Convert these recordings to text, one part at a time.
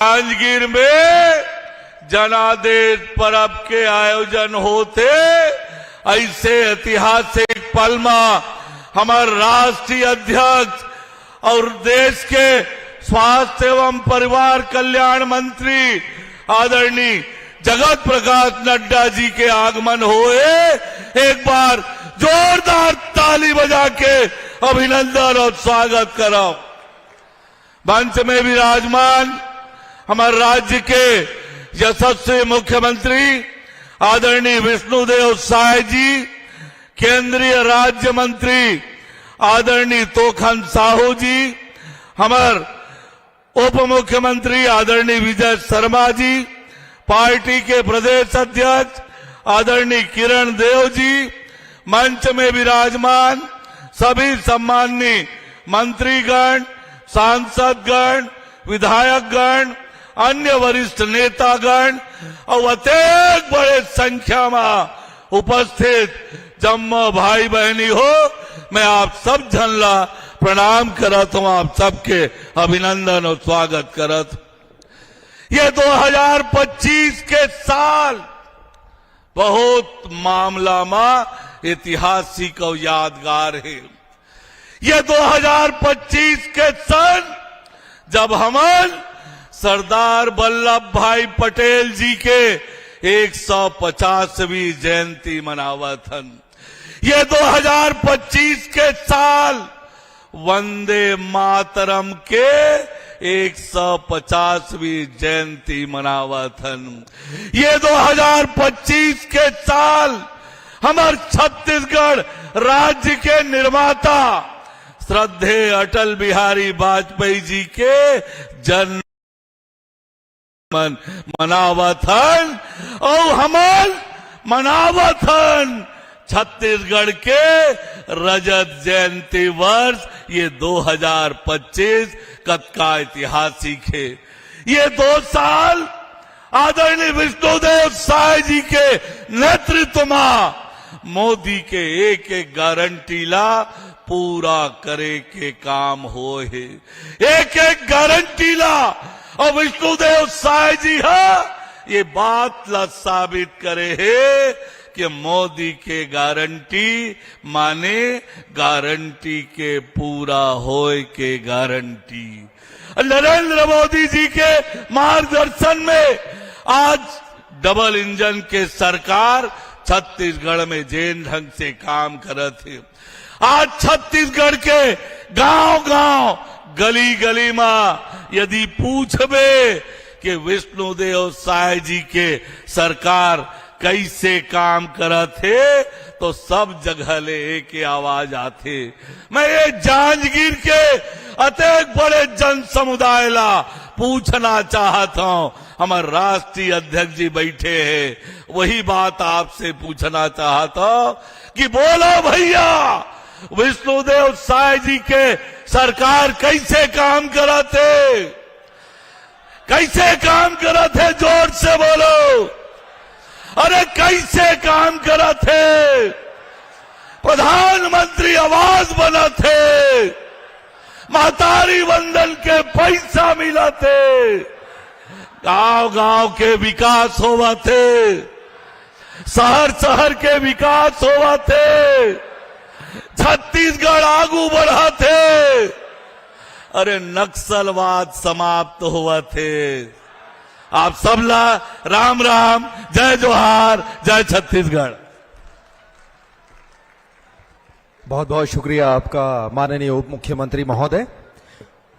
जांजगीर में जनादेश पर्व के आयोजन होते ऐसे ऐतिहासिक पल में हमारे राष्ट्रीय अध्यक्ष और देश के स्वास्थ्य एवं परिवार कल्याण मंत्री आदरणीय जगत प्रकाश नड्डा जी के आगमन हुए। एक बार जोरदार ताली बजा के अभिनंदन और स्वागत करो। मंच में विराजमान हमारे राज्य के यशस्वी मुख्यमंत्री आदरणीय विष्णुदेव साय जी, केंद्रीय राज्य मंत्री आदरणीय तोखन साहू जी, हमारे उप मुख्यमंत्री आदरणीय विजय शर्मा जी, पार्टी के प्रदेश अध्यक्ष आदरणीय किरण देव जी, मंच में विराजमान सभी सम्माननीय मंत्रीगण, सांसदगण, विधायकगण, अन्य वरिष्ठ नेतागण और अत्यधिक बड़े संख्या में उपस्थित जम्मो भाई बहनी हो, मैं आप सब जनला प्रणाम करत हूं, आप सबके अभिनंदन और स्वागत करत। ये 2025 के साल बहुत मामला में ऐतिहासिक और यादगार है। ये 2025 के सन जब हम सरदार वल्लभ भाई पटेल जी के 150वीं जयंती मनावत हन। ये 2025 के साल वंदे मातरम के 150वीं जयंती मनावत हन। ये 2025 के साल हमारे छत्तीसगढ़ राज्य के निर्माता श्रद्धेय अटल बिहारी वाजपेयी जी के जन्म मनावथन और हमार मनावथन छत्तीसगढ़ के रजत जयंती वर्ष। ये 2025 का ऐतिहासिक है। ये 2 साल आदरणीय विष्णुदेव साय जी के नेतृत्व में मोदी के एक एक गारंटी ला पूरा करे के काम हो है। एक एक गारंटी ला और विष्णुदेव साय जी ये बात ला साबित करे है कि मोदी के गारंटी माने गारंटी के पूरा होए के गारंटी। नरेंद्र मोदी जी के मार्गदर्शन में आज डबल इंजन के सरकार छत्तीसगढ़ में जैन ढंग से काम करत है। आज छत्तीसगढ़ के गांव-गांव, गली-गली में यदि पूछबे कि विष्णुदेव साय जी के सरकार कैसे काम करत है तो सब जगह ले एक आवाज आते। मैं ये जांजगीर के अत्यधिक बड़े जन समुदाय ला पूछना चाहता हूं। हमारे राष्ट्रीय अध्यक्ष जी बैठे हैं, वही बात आपसे पूछना चाहता हूं कि बोलो भैया, विष्णुदेव साय जी के सरकार कैसे काम करते, कैसे काम करते? जोर से बोलो। अरे कैसे काम करते? प्रधानमंत्री आवास बनते, महतारी वंदन के पैसा मिलते, गांव-गांव के विकास होवते, शहर-शहर के विकास होवते, छत्तीसगढ़ आगू बढ़ाते, अरे नक्सलवाद समाप्त हुआ थे। आप सबला राम राम, जय जोहार, जय छत्तीसगढ़। बहुत बहुत शुक्रिया आपका माननीय उप मुख्यमंत्री महोदय।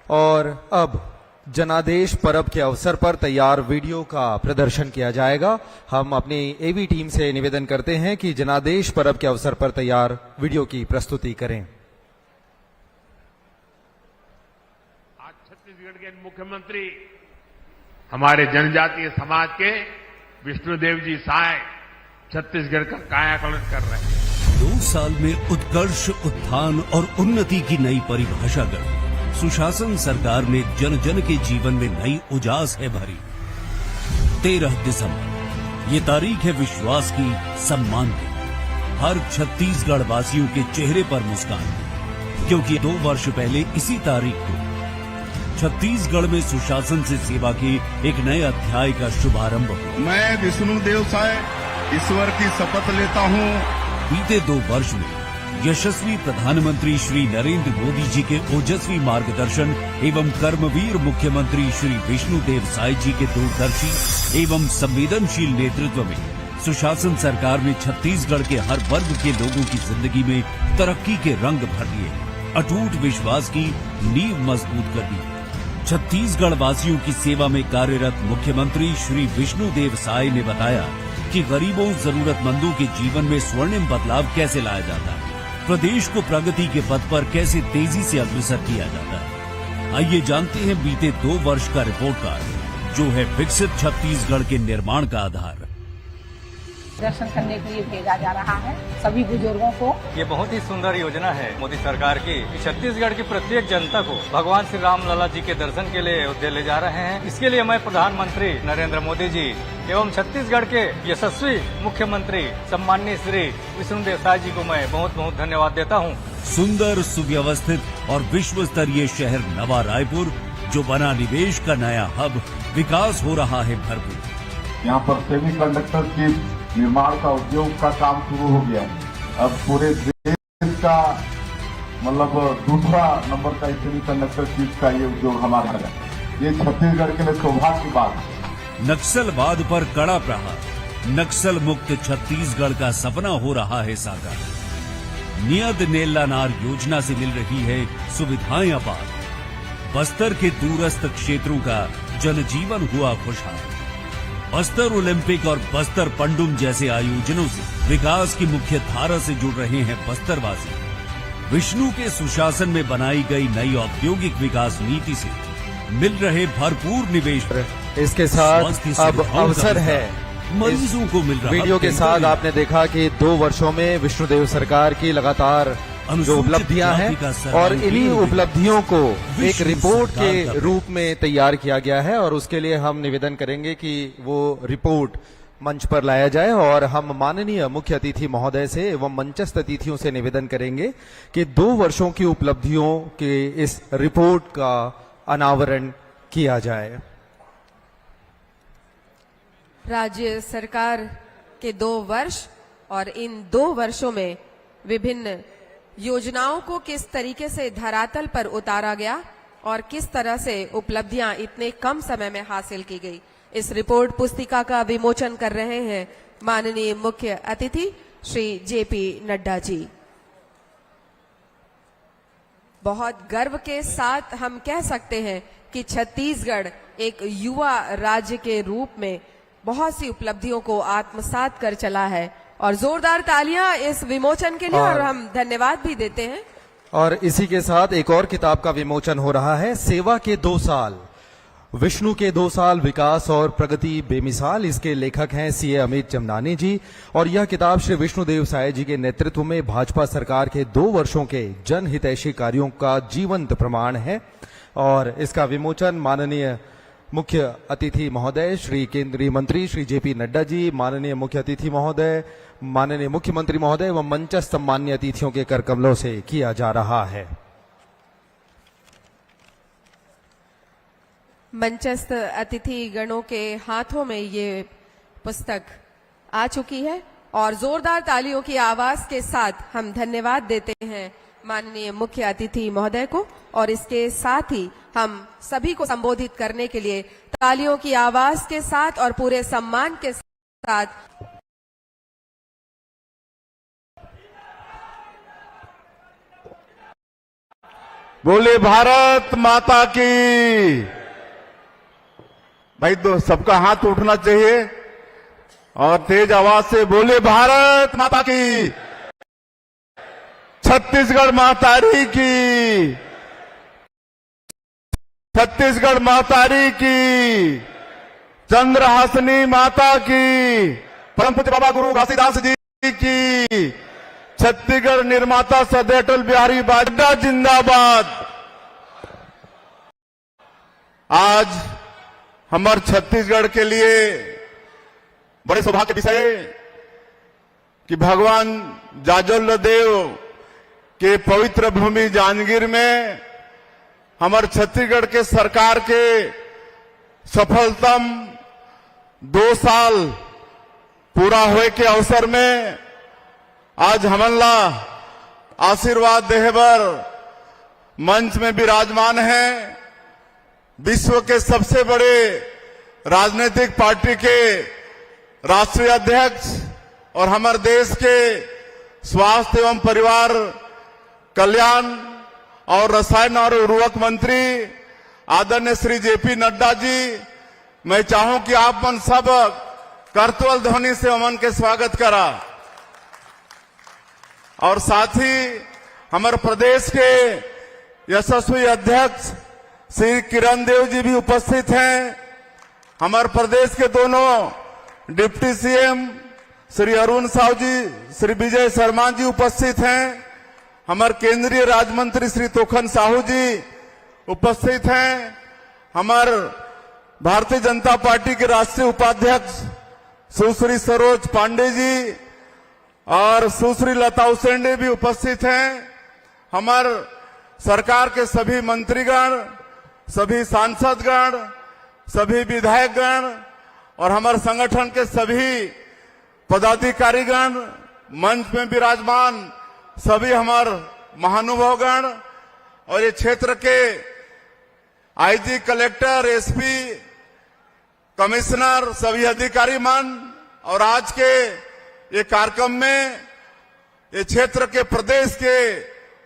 और अब जनादेश पर्व के अवसर पर तैयार वीडियो का प्रदर्शन किया जाएगा। हम अपनी एवी टीम से निवेदन करते हैं कि जनादेश पर्व के अवसर पर तैयार वीडियो की प्रस्तुति करें। आज छत्तीसगढ़ के मुख्यमंत्री हमारे जनजातीय समाज के विष्णुदेव जी साय छत्तीसगढ़ का कायाकल्प कर रहे हैं। 2 साल में उत्कर्ष, उत्थान और उन्नति की नई परिभाषा गढ़ी। सुशासन सरकार ने जन जन के जीवन में नई उजास है भरी। 13 दिसंबर ये तारीख है विश्वास की, सम्मान की। हर छत्तीसगढ़ वासियों के चेहरे पर मुस्कान, क्योंकि 2 वर्ष पहले इसी तारीख को छत्तीसगढ़ में सुशासन से सेवा के एक नए अध्याय का शुभारंभ हुआ। मैं विष्णुदेव साय ईश्वर की शपथ लेता हूँ। बीते 2 वर्ष में यशस्वी प्रधानमंत्री श्री नरेंद्र मोदी जी के ओजस्वी मार्गदर्शन एवं कर्मवीर मुख्यमंत्री श्री विष्णुदेव साय जी के दूरदर्शी एवं संवेदनशील नेतृत्व में सुशासन सरकार ने छत्तीसगढ़ के हर वर्ग के लोगों की जिंदगी में तरक्की के रंग भर दिए, अटूट विश्वास की नींव मजबूत कर दी। छत्तीसगढ़ वासियों की सेवा में कार्यरत मुख्यमंत्री श्री विष्णुदेव साय ने बताया कि गरीबों जरूरतमंदों के जीवन में स्वर्णिम बदलाव कैसे लाया जाता है, प्रदेश को प्रगति के पथ पर कैसे तेजी से अग्रसर किया जाता है। आइए जानते हैं बीते 2 वर्ष का रिपोर्ट कार्ड, जो है विकसित छत्तीसगढ़ के निर्माण का आधार। दर्शन करने के लिए भेजा जा रहा है सभी बुजुर्गों को। ये बहुत ही सुंदर योजना है मोदी सरकार की कि छत्तीसगढ़ की प्रत्येक जनता को भगवान श्री राम लला जी के दर्शन के लिए अयोध्या ले जा रहे हैं। इसके लिए मैं प्रधानमंत्री नरेंद्र मोदी जी एवं छत्तीसगढ़ के यशस्वी मुख्यमंत्री सम्माननीय श्री विष्णुदेव साय जी को मैं बहुत बहुत धन्यवाद देता हूँ। सुंदर, सुव्यवस्थित और विश्व स्तरीय शहर नवा रायपुर, जो बना निवेश का नया हब, विकास हो रहा है भरपूर। यहाँ पर सेमी कंडक्टर चिप निर्माण का उद्योग का काम शुरू हो गया। अब पूरे देश का मतलब दूसरा नंबर का सेमी कंडक्टर चिप का ये उद्योग हमारा है। ये छत्तीसगढ़ के लिए सौभाग्य की बात है। नक्सलवाद पर कड़ा प्रहार, नक्सल मुक्त छत्तीसगढ़ का सपना हो रहा है साकार। नियत नेल्ला नार योजना से मिल रही है सुविधाएं अपार। बस्तर के दूरस्थ क्षेत्रों का जनजीवन हुआ खुशहाल। बस्तर ओलंपिक और बस्तर पंडुम जैसे आयोजनों से विकास की मुख्य धारा से जुड़ रहे हैं बस्तरवासी। विष्णु के सुशासन में बनाई गई नई औद्योगिक विकास नीति से मिल रहे भरपूर निवेश। इसके साथ अब अवसर है मरीजों को मिल रहा। वीडियो के साथ आपने देखा कि 2 वर्षों में विष्णुदेव सरकार की लगातार जो उपलब्धियां हैं और इन्हीं उपलब्धियों को एक रिपोर्ट के रूप में तैयार किया गया है, और उसके लिए हम निवेदन करेंगे कि वो रिपोर्ट मंच पर लाया जाए। और हम माननीय मुख्य अतिथि महोदय से एवं मंचस्थ अतिथियों से निवेदन करेंगे कि 2 वर्षों की उपलब्धियों के इस रिपोर्ट का अनावरण किया जाए। राज्य सरकार के 2 वर्ष और इन 2 वर्षों में विभिन्न योजनाओं को किस तरीके से धरातल पर उतारा गया और किस तरह से उपलब्धियां इतने कम समय में हासिल की गई, इस रिपोर्ट पुस्तिका का विमोचन कर रहे हैं माननीय मुख्य अतिथि श्री जेपी नड्डा जी। बहुत गर्व के साथ हम कह सकते हैं कि छत्तीसगढ़ एक युवा राज्य के रूप में बहुत सी उपलब्धियों को आत्मसात कर चला है, और जोरदार तालियां इस विमोचन के लिए, और हम धन्यवाद भी देते हैं। और इसी के साथ एक और किताब का विमोचन हो रहा है, सेवा के 2 साल, विष्णु के 2 साल, विकास और प्रगति बेमिसाल। इसके लेखक हैं सीए अमित चमनानी जी, और यह किताब श्री विष्णुदेव साय जी के नेतृत्व में भाजपा सरकार के 2 वर्षों के जनहितैषी कार्यों का जीवंत प्रमाण है। और इसका विमोचन माननीय मुख्य अतिथि महोदय श्री केंद्रीय मंत्री श्री जेपी नड्डा जी, माननीय मुख्य अतिथि महोदय, माननीय मुख्यमंत्री महोदय एवं मंचस्थ सम्मान्य अतिथियों के करकमलों से किया जा रहा है। मंचस्थ अतिथि गणों के हाथों में ये पुस्तक आ चुकी है, और जोरदार तालियों की आवाज के साथ हम धन्यवाद देते हैं माननीय मुख्य अतिथि महोदय को, और इसके साथ ही हम सभी को संबोधित करने के लिए तालियों की आवाज के साथ और पूरे सम्मान के साथ बोले भारत माता की। भाई तो सबका हाथ उठना चाहिए और तेज आवाज से बोले भारत माता की। छत्तीसगढ़ मातारी की, छत्तीसगढ़ मातारी की, चंद्रहासिनी माता की, परम पूज्य बाबा गुरु घासीदास जी की, छत्तीसगढ़ निर्माता सरदार अटल बिहारी वाजपेयी जिंदाबाद। आज हमारे छत्तीसगढ़ के लिए बड़े सौभाग्य के विषय कि भगवान जाजोल देव के पवित्र भूमि जांजगीर में हमारे छत्तीसगढ़ के सरकार के सफलतम 2 साल पूरा हुए के अवसर में आज हमन ला आशीर्वाद देहबर मंच में विराजमान हैं विश्व के सबसे बड़े राजनीतिक पार्टी के राष्ट्रीय अध्यक्ष और हमारे देश के स्वास्थ्य एवं परिवार कल्याण और रसायन और उर्वरक मंत्री आदरणीय श्री जेपी नड्डा जी। मैं चाहूं कि आप मन सब करतल ध्वनि से अमन के स्वागत करा और साथ ही हमारे प्रदेश के यशस्वी अध्यक्ष श्री किरण देव जी भी उपस्थित हैं। हमारे प्रदेश के दोनों डिप्टी सीएम श्री अरुण साहू जी, श्री विजय शर्मा जी उपस्थित हैं। हमारे केंद्रीय राज्य मंत्री श्री तोखन साहू जी उपस्थित हैं। हमारे भारतीय जनता पार्टी के राष्ट्रीय उपाध्यक्ष सुश्री सरोज पांडे जी और सुश्री लता उसेंडे भी उपस्थित हैं। हमारे सरकार के सभी मंत्रीगण, सभी सांसदगण, सभी विधायकगण और हमारे संगठन के सभी पदाधिकारीगण, मंच में विराजमान सभी हमारे महानुभावगण और ये क्षेत्र के आईजी, कलेक्टर, एसपी, कमिश्नर, सभी अधिकारी मन और आज के ये कार्यक्रम में ये क्षेत्र के प्रदेश के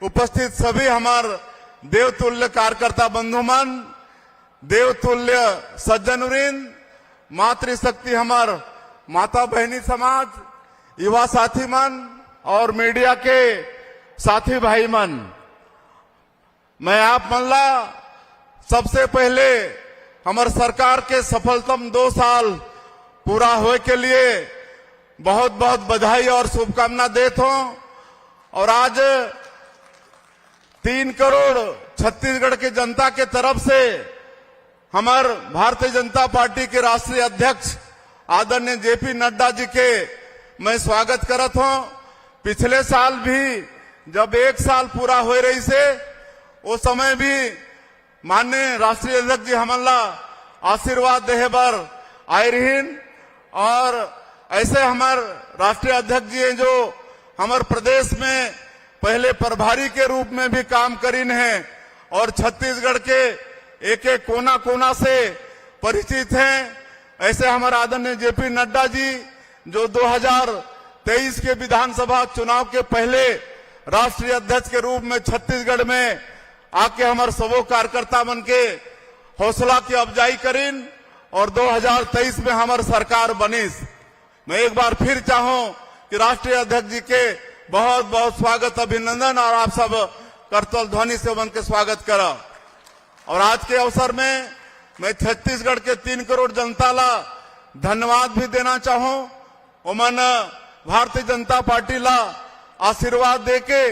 उपस्थित सभी हमारे देवतुल्य कार्यकर्ता बंधुमन, देवतुल्य सज्जनवृंद, मातृशक्ति हमार माता बहनी समाज, युवा साथी मन और मीडिया के साथी भाई मन, मैं आप मन ला सबसे पहले हमारे सरकार के सफलतम 2 साल पूरा होए के लिए बहुत बहुत बधाई और शुभकामना देता हूं। और आज 3 करोड़ छत्तीसगढ़ की जनता के तरफ से हमारे भारतीय जनता पार्टी के राष्ट्रीय अध्यक्ष आदरणीय जेपी नड्डा जी के मैं स्वागत करत हूं। पिछले साल भी जब 1 साल पूरा हो रही से उस समय भी माननीय राष्ट्रीय अध्यक्ष जी हमला आशीर्वाद देहे बर आए रहीन और ऐसे हमारे राष्ट्रीय अध्यक्ष जी हैं जो हमारे प्रदेश में पहले प्रभारी के रूप में भी काम करीन हैं और छत्तीसगढ़ के एक एक कोना कोना से परिचित हैं। ऐसे हमारे आदरणीय जेपी नड्डा जी जो 2023 के विधानसभा चुनाव के पहले राष्ट्रीय अध्यक्ष के रूप में छत्तीसगढ़ में आके हमारे सबो कार्यकर्ता मन के हौसला की अफजाई करीन और 2023 में हमारी सरकार बनीस। मैं एक बार फिर चाहूं कि राष्ट्रीय अध्यक्ष जी के बहुत बहुत स्वागत, अभिनंदन और आप सब करतल ध्वनि से उनके स्वागत करा। और आज के अवसर में मैं छत्तीसगढ़ के 3 करोड़ जनता ला धन्यवाद भी देना चाहूं। उमन भारतीय जनता पार्टी ला आशीर्वाद देके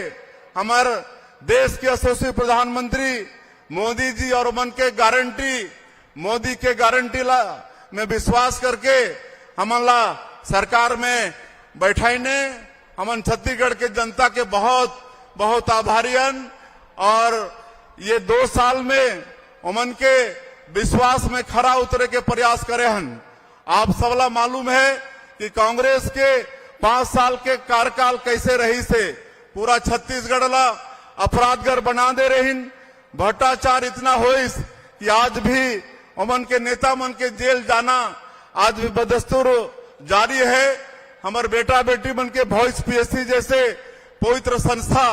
हमारे देश के यशस्वी प्रधानमंत्री मोदी जी और उमन के गारंटी, मोदी के गारंटी ला में विश्वास करके हमन ला सरकार में बैठाईने हमन छत्तीसगढ़ के जनता के बहुत बहुत आभारीयन। और ये 2 साल में उमन के विश्वास में खरा उतरे के प्रयास करे हन। आप सबला मालूम है कि कांग्रेस के 5 साल के कार्यकाल कैसे रही से पूरा छत्तीसगढ़ ला अपराधगर बना दे रहीन। भ्रष्टाचार इतना होइस कि आज भी उमन के नेता मन के जेल जाना आज भी बदस्तूर जारी है। हमारे बेटा बेटी मन के वॉइस पीएससी जैसे पवित्र संस्था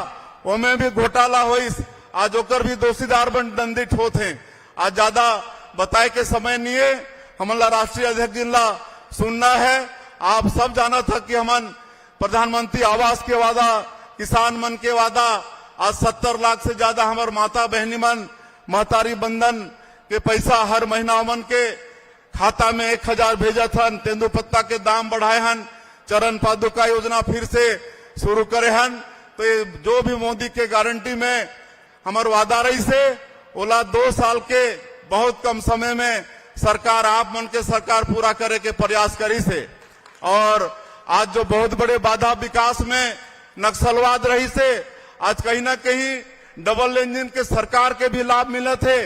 उनमें भी घोटाला होइस, आज ओकर भी दोषीदार बन दंडित होते हैं। आज ज्यादा बताए के समय नहीं है, हमला राष्ट्रीय अध्यक्ष जी ला सुनना है। आप सब जाना था कि हमन प्रधानमंत्री आवास के वादा, किसान मन के वादा, आज 70 लाख से ज्यादा हमारे माता बहनी मन महतारी बंधन के पैसा हर महीना मन के खाता में 1000 भेजा थन। तेंदुपत्ता के दाम बढ़ाए हन, चरण पादुका योजना फिर से शुरू करे हन। तो ये जो भी मोदी के गारंटी में हमारे वादा रही से ओला 2 साल के बहुत कम समय में सरकार आप मन के सरकार पूरा करे के प्रयास करी से। और आज जो बहुत बड़े बाधा विकास में नक्सलवाद रही से आज कहीं ना कहीं डबल इंजन के सरकार के भी लाभ मिले थे।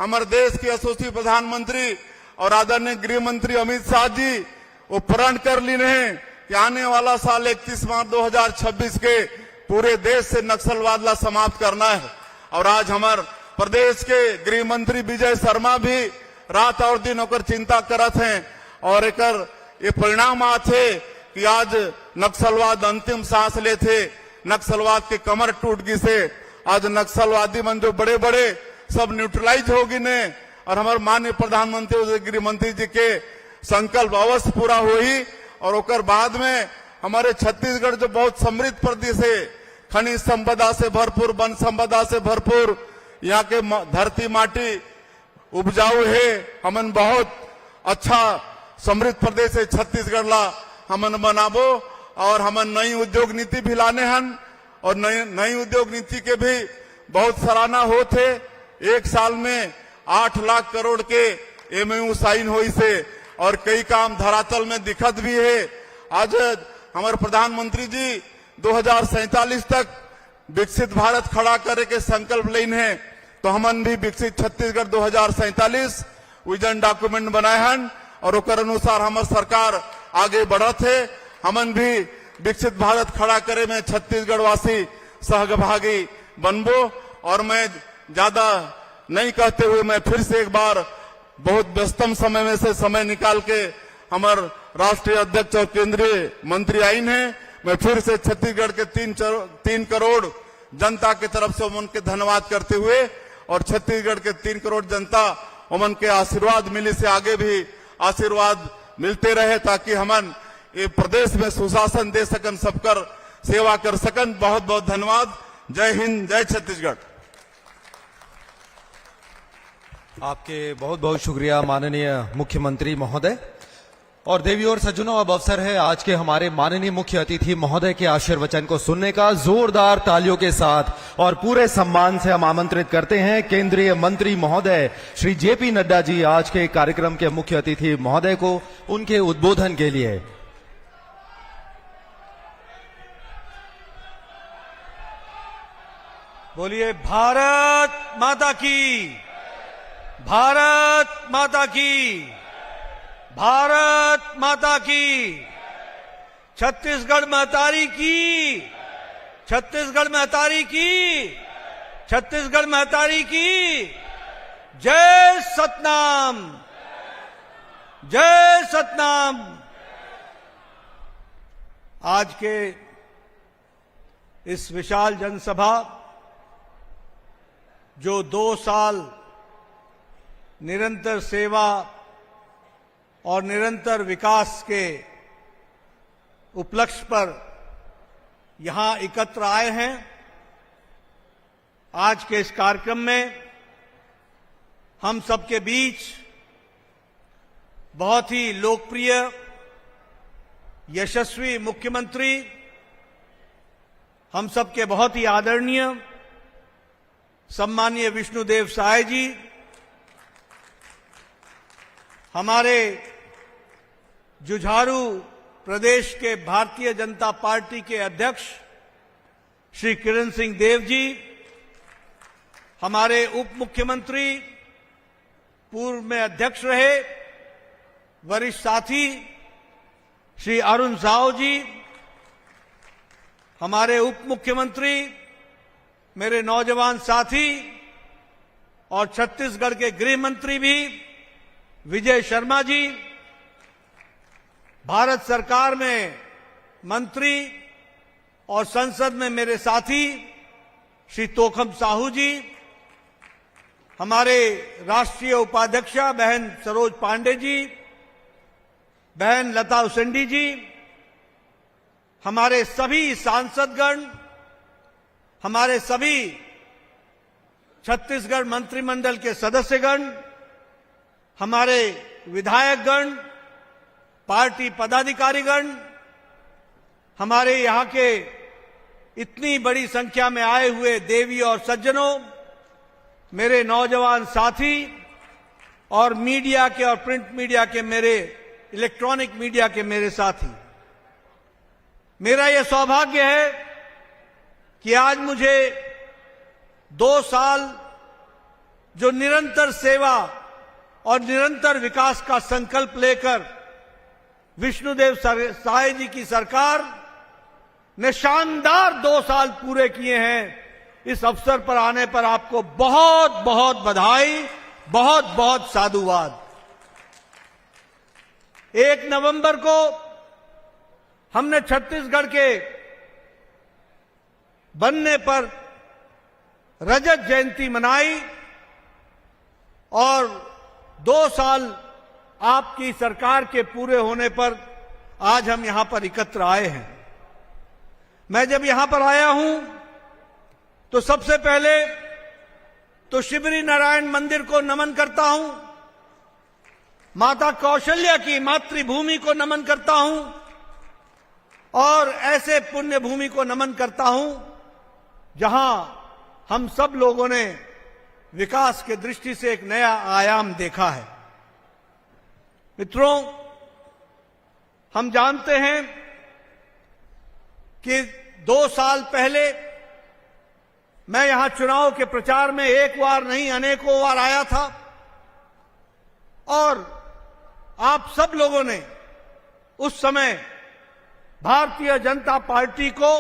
हमारे देश के यशस्वी प्रधानमंत्री और आदरणीय गृह मंत्री अमित शाह जी वो प्रण कर ली हैं कि आने वाला साल 31 मार्च 2026 के पूरे देश से नक्सलवाद ला समाप्त करना है। और आज हमारे प्रदेश के गृह मंत्री विजय शर्मा भी रात और दिन होकर चिंता करत हैं और एकर ये परिणाम आते कि आज नक्सलवाद अंतिम सांस लेते, नक्सलवाद के कमर टूट गई से आज नक्सलवादी मन जो बड़े बड़े सब न्यूट्रलाइज होगी ने और हमारे माननीय प्रधानमंत्री और गृह मंत्री जी के संकल्प अवश्य पूरा हुई। और ओकर बाद में हमारे छत्तीसगढ़ जो बहुत समृद्ध प्रदेश है, खनिज संपदा से भरपूर, वन संपदा से भरपूर, यहाँ के धरती माटी उपजाऊ है, हमन बहुत अच्छा समृद्ध प्रदेश है छत्तीसगढ़ ला हमन बनाबो। और हमन नई उद्योग नीति भी लाने हन और नई उद्योग नीति के भी बहुत सराहना होते। एक साल में 8 लाख करोड़ के एमओयू साइन हुई से और कई काम धरातल में दिखत भी है। आज हमारे प्रधानमंत्री जी 2047 तक विकसित भारत खड़ा करे के संकल्प लेन है, तो हमन भी विकसित छत्तीसगढ़ 2047 विजन डॉक्यूमेंट बनाए हन और ओकर अनुसार हमार सरकार आगे बढ़त है। हमन भी विकसित भारत खड़ा करे में छत्तीसगढ़ वासी सहभागी बनबो। और मैं ज्यादा नहीं कहते हुए मैं फिर से एक बार बहुत व्यस्तम समय में से समय निकाल के हमार राष्ट्रीय अध्यक्ष और केंद्रीय मंत्री आइन है, मैं फिर से छत्तीसगढ़ के 3 करोड़ जनता के तरफ से उनके धन्यवाद करते हुए और छत्तीसगढ़ के 3 करोड़ जनता उमन के आशीर्वाद मिली से आगे भी आशीर्वाद मिलते रहे ताकि हमन ये प्रदेश में सुशासन दे सकन, सबकर सेवा कर सकन। बहुत बहुत धन्यवाद। जय हिंद, जय छत्तीसगढ़। आपके बहुत बहुत शुक्रिया माननीय मुख्यमंत्री महोदय। और देवी और सज्जनों, अब अवसर है आज के हमारे माननीय मुख्य अतिथि महोदय के आशीर्वचन को सुनने का। जोरदार तालियों के साथ और पूरे सम्मान से हम आमंत्रित करते हैं केंद्रीय मंत्री महोदय श्री जेपी नड्डा जी आज के कार्यक्रम के मुख्य अतिथि महोदय को उनके उद्बोधन के लिए। बोलिए भारत माता की, भारत माता की, भारत माता की, छत्तीसगढ़ महतारी की, छत्तीसगढ़ महतारी की, छत्तीसगढ़ महतारी की। जय सतनाम, जय सतनाम। आज के इस विशाल जनसभा जो 2 साल निरंतर सेवा और निरंतर विकास के उपलक्ष्य पर यहां एकत्र आए हैं, आज के इस कार्यक्रम में हम सबके बीच बहुत ही लोकप्रिय यशस्वी मुख्यमंत्री, हम सबके बहुत ही आदरणीय सम्मानीय विष्णुदेव साय जी, हमारे जुझारू प्रदेश के भारतीय जनता पार्टी के अध्यक्ष श्री किरण सिंह देव जी, हमारे उप मुख्यमंत्री, पूर्व में अध्यक्ष रहे वरिष्ठ साथी श्री अरुण साव जी, हमारे उप मुख्यमंत्री, मेरे नौजवान साथी और छत्तीसगढ़ के गृह मंत्री भी विजय शर्मा जी, भारत सरकार में मंत्री और संसद में मेरे साथी श्री तोखम साहू जी, हमारे राष्ट्रीय उपाध्यक्षा बहन सरोज पांडे जी, बहन लता उसेंडी जी, हमारे सभी सांसदगण, हमारे सभी छत्तीसगढ़ मंत्रिमंडल के सदस्यगण, हमारे विधायकगण, पार्टी पदाधिकारीगण, हमारे यहाँ के इतनी बड़ी संख्या में आए हुए देवी और सज्जनों, मेरे नौजवान साथी और मीडिया के और प्रिंट मीडिया के मेरे इलेक्ट्रॉनिक मीडिया के मेरे साथी, मेरा यह सौभाग्य है कि आज मुझे 2 साल जो निरंतर सेवा और निरंतर विकास का संकल्प लेकर विष्णुदेव साय जी की सरकार ने शानदार 2 साल पूरे किए हैं। इस अवसर पर आने पर आपको बहुत बहुत बधाई, बहुत बहुत साधुवाद। 1 नवंबर को हमने छत्तीसगढ़ के बनने पर रजत जयंती मनाई और 2 साल आपकी सरकार के पूरे होने पर आज हम यहां पर एकत्र आए हैं। मैं जब यहां पर आया हूं तो सबसे पहले तो शिवरी नारायण मंदिर को नमन करता हूं, माता कौशल्या की मातृभूमि को नमन करता हूं और ऐसे पुण्य भूमि को नमन करता हूं जहां हम सब लोगों ने विकास के दृष्टि से एक नया आयाम देखा है। मित्रों, हम जानते हैं कि 2 साल पहले मैं यहां चुनाव के प्रचार में एक बार नहीं अनेकों बार आया था और आप सब लोगों ने उस समय भारतीय जनता पार्टी को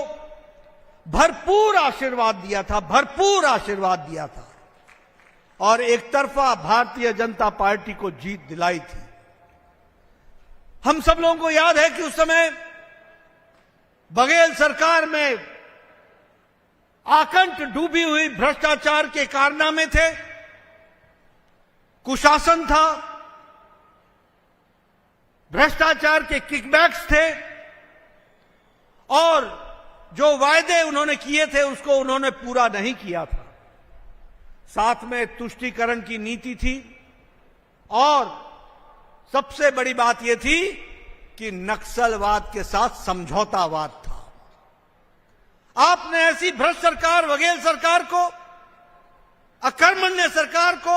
भरपूर आशीर्वाद दिया था, भरपूर आशीर्वाद दिया था और एक तरफा भारतीय जनता पार्टी को जीत दिलाई थी। हम सब लोगों को याद है कि उस समय बघेल सरकार में आकंठ डूबी हुई भ्रष्टाचार के कारनामे थे, कुशासन था, भ्रष्टाचार के किकबैक्स थे और जो वायदे उन्होंने किए थे उसको उन्होंने पूरा नहीं किया था। साथ में तुष्टीकरण की नीति थी और सबसे बड़ी बात यह थी कि नक्सलवाद के साथ समझौतावाद था। आपने ऐसी भ्रष्ट सरकार, बघेल सरकार को, अकर्मण्य सरकार को,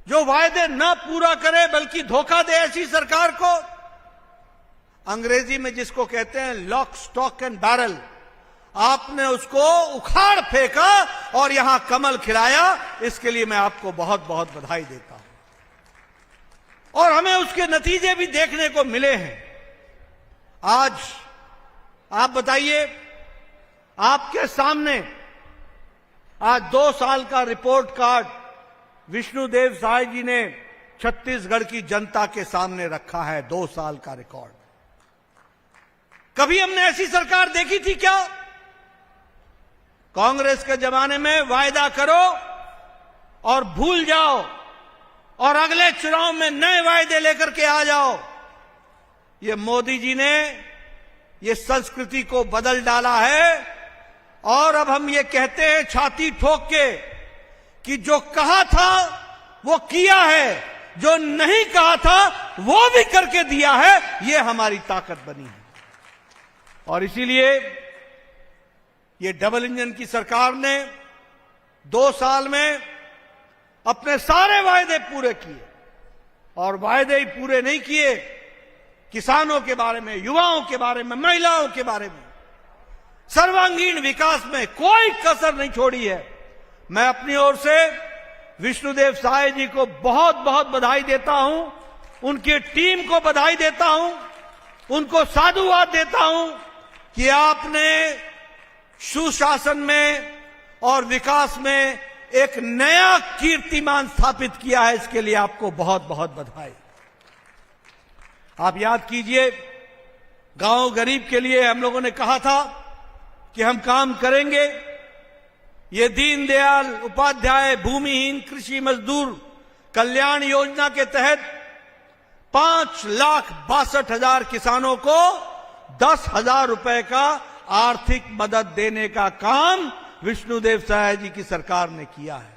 जो वायदे न पूरा करे बल्कि धोखा दे, ऐसी सरकार को, अंग्रेजी में जिसको कहते हैं लॉक स्टॉक एंड बैरल, आपने उसको उखाड़ फेंका और यहां कमल खिलाया। इसके लिए मैं आपको बहुत बहुत बधाई देता हूं और हमें उसके नतीजे भी देखने को मिले हैं। आज आप बताइए, आपके सामने आज 2 साल का रिपोर्ट कार्ड विष्णुदेव साय जी ने छत्तीसगढ़ की जनता के सामने रखा है। 2 साल का रिकॉर्ड। कभी हमने ऐसी सरकार देखी थी क्या? कांग्रेस के जमाने में वायदा करो और भूल जाओ और अगले चुनाव में नए वायदे लेकर के आ जाओ। ये मोदी जी ने ये संस्कृति को बदल डाला है और अब हम ये कहते हैं छाती ठोक के कि जो कहा था वो किया है, जो नहीं कहा था वो भी करके दिया है। ये हमारी ताकत बनी है और इसीलिए ये डबल इंजन की सरकार ने 2 साल में अपने सारे वायदे पूरे किए और वायदे ही पूरे नहीं किए, किसानों के बारे में, युवाओं के बारे में, महिलाओं के बारे में, सर्वांगीण विकास में कोई कसर नहीं छोड़ी है। मैं अपनी ओर से विष्णुदेव साय जी को बहुत बहुत बधाई देता हूं, उनकी टीम को बधाई देता हूं, उनको साधुवाद देता हूं कि आपने सुशासन में और विकास में एक नया कीर्तिमान स्थापित किया है। इसके लिए आपको बहुत बहुत बधाई। आप याद कीजिए, गांव गरीब के लिए हम लोगों ने कहा था कि हम काम करेंगे। ये दीनदयाल उपाध्याय भूमिहीन कृषि मजदूर कल्याण योजना के तहत 5,62,000 किसानों को 10,000 रुपए का आर्थिक मदद देने का काम विष्णुदेव साय जी की सरकार ने किया है।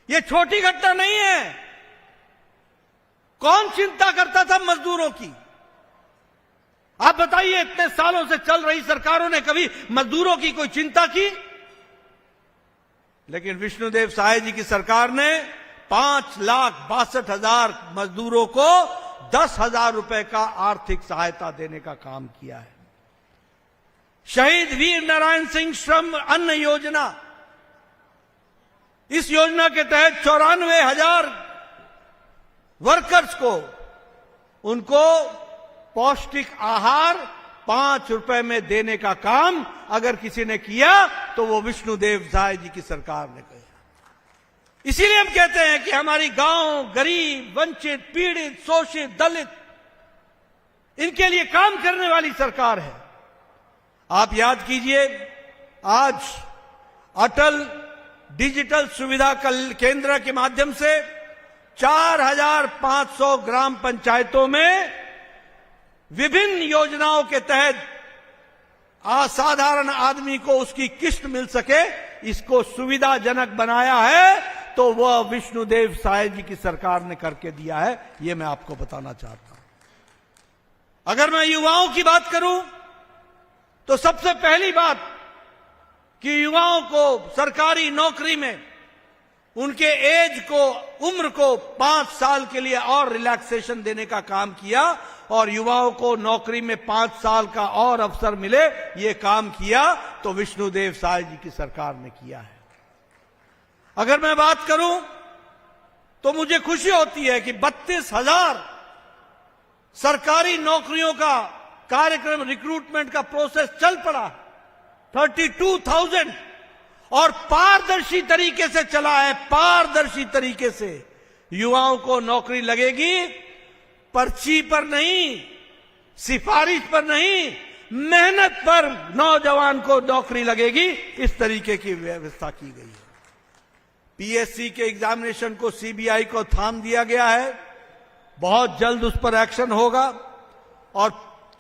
यह छोटी घटना नहीं है। कौन चिंता करता था मजदूरों की? आप बताइए, इतने सालों से चल रही सरकारों ने कभी मजदूरों की कोई चिंता की? लेकिन विष्णुदेव साय जी की सरकार ने 5,62,000 मजदूरों को 10,000 रुपए का आर्थिक सहायता देने का काम किया है। शहीद वीर नारायण सिंह श्रम अन्न योजना, इस योजना के तहत 94,000 वर्कर्स को उनको पौष्टिक आहार 5 रुपए में देने का काम अगर किसी ने किया तो वो विष्णुदेव साय जी की सरकार ने किया। इसीलिए हम कहते हैं कि हमारी गांव गरीब, वंचित, पीड़ित, शोषित, दलित, इनके लिए काम करने वाली सरकार है। आप याद कीजिए, आज अटल डिजिटल सुविधा केंद्र के माध्यम से 4,500 ग्राम पंचायतों में विभिन्न योजनाओं के तहत असाधारण आदमी को उसकी किस्त मिल सके, इसको सुविधाजनक बनाया है तो वह विष्णुदेव साय जी की सरकार ने करके दिया है। यह मैं आपको बताना चाहता हूं। अगर मैं युवाओं की बात करूं तो सबसे पहली बात कि युवाओं को सरकारी नौकरी में उनके एज को, उम्र को 5 साल के लिए और रिलैक्सेशन देने का काम किया और युवाओं को नौकरी में 5 साल का और अवसर मिले, ये काम किया तो विष्णुदेव साय जी की सरकार ने किया है। अगर मैं बात करूं तो मुझे खुशी होती है कि 32,000 सरकारी नौकरियों का कार्यक्रम, रिक्रूटमेंट का प्रोसेस चल पड़ा, 32,000, और पारदर्शी तरीके से चला है। पारदर्शी तरीके से युवाओं को नौकरी लगेगी, पर्ची पर नहीं, सिफारिश पर नहीं, मेहनत पर नौजवान को नौकरी लगेगी। इस तरीके की व्यवस्था की गई है। पीएससी के एग्जामिनेशन को सीबीआई को थाम दिया गया है, बहुत जल्द उस पर एक्शन होगा और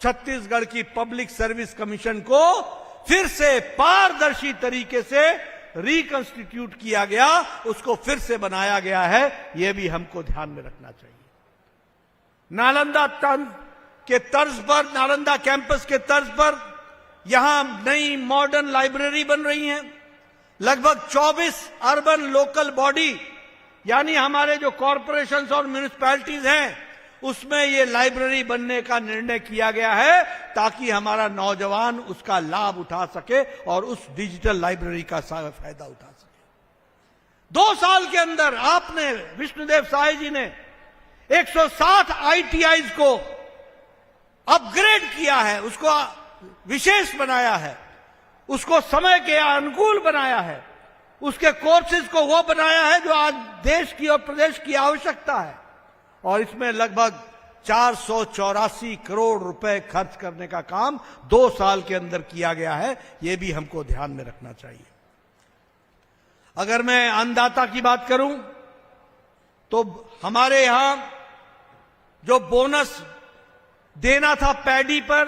छत्तीसगढ़ की पब्लिक सर्विस कमीशन को फिर से पारदर्शी तरीके से रिकंस्टिट्यूट किया गया, उसको फिर से बनाया गया है। यह भी हमको ध्यान में रखना चाहिए। नालंदा के तर्ज पर, नालंदा कैंपस के तर्ज पर यहां नई मॉडर्न लाइब्रेरी बन रही है। लगभग 24 अर्बन लोकल बॉडी, यानी हमारे जो कॉरपोरेशंस और म्युनिसिपैलिटीज हैं, उसमें ये लाइब्रेरी बनने का निर्णय किया गया है ताकि हमारा नौजवान उसका लाभ उठा सके और उस डिजिटल लाइब्रेरी का फायदा उठा सके। 2 साल के अंदर आपने, विष्णुदेव साय जी ने 160 आईटीआईज को अपग्रेड किया है, उसको विशेष बनाया है, उसको समय के अनुकूल बनाया है, उसके कोर्सेज को वो बनाया है जो आज देश की और प्रदेश की आवश्यकता है। और इसमें लगभग 484 करोड़ रुपए खर्च करने का काम 2 साल के अंदर किया गया है। यह भी हमको ध्यान में रखना चाहिए। अगर मैं अन्नदाता की बात करूं तो हमारे यहां जो बोनस देना था पैडी पर,